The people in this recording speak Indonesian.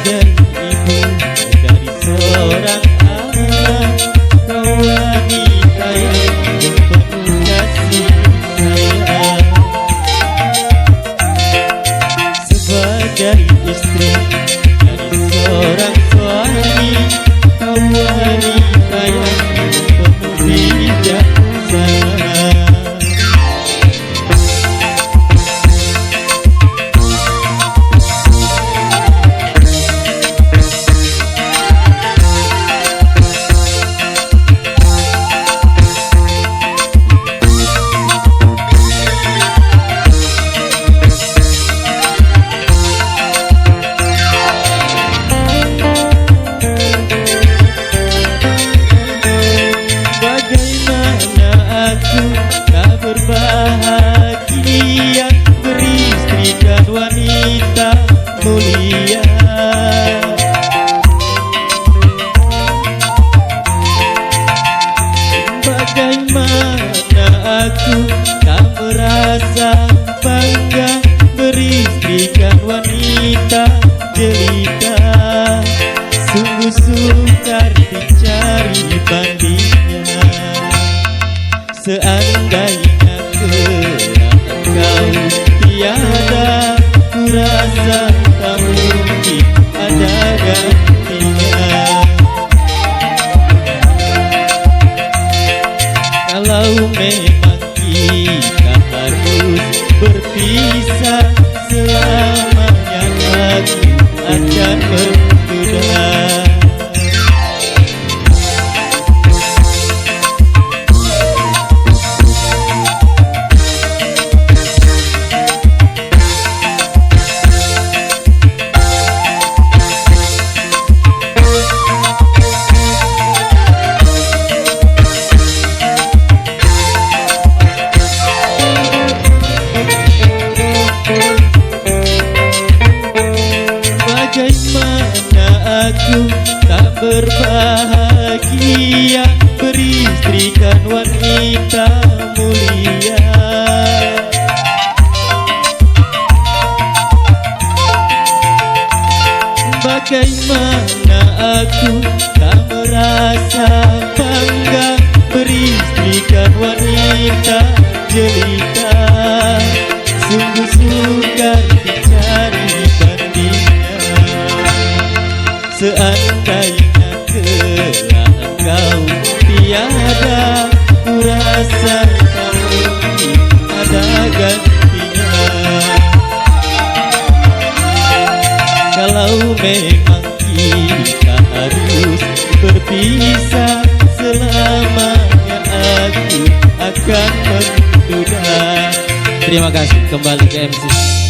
ibu dari seorang anak, kau wanita yang penuh kasih sayang. Sebagai istri dari seorang suami, kau wanita yang penuh bijaksana. Tak berbahagia beristri dan wanita mulia. Bagaimana aku tak merasa bangga beristri dan wanita jelita. Sungguh sukar dicari bandingnya. Seandainya engkau tiada, ku rasa tak mungkin ada gantinya. Kalau memang kita harus berpisah, selamanya aku akan berduda. Bagaimana aku tak berbahagia beristrikan wanita mulia. Bagaimana aku tak merasa bangga beristrikan wanita jelita. Sungguh sukar dicari bandingnya. Seandainya kelak engkau tiada, ku rasa tak mungkin ada gantinya. Kalau memang kita harus berpisah, selamanya aku akan menduda. Terima kasih, kembali ke MC.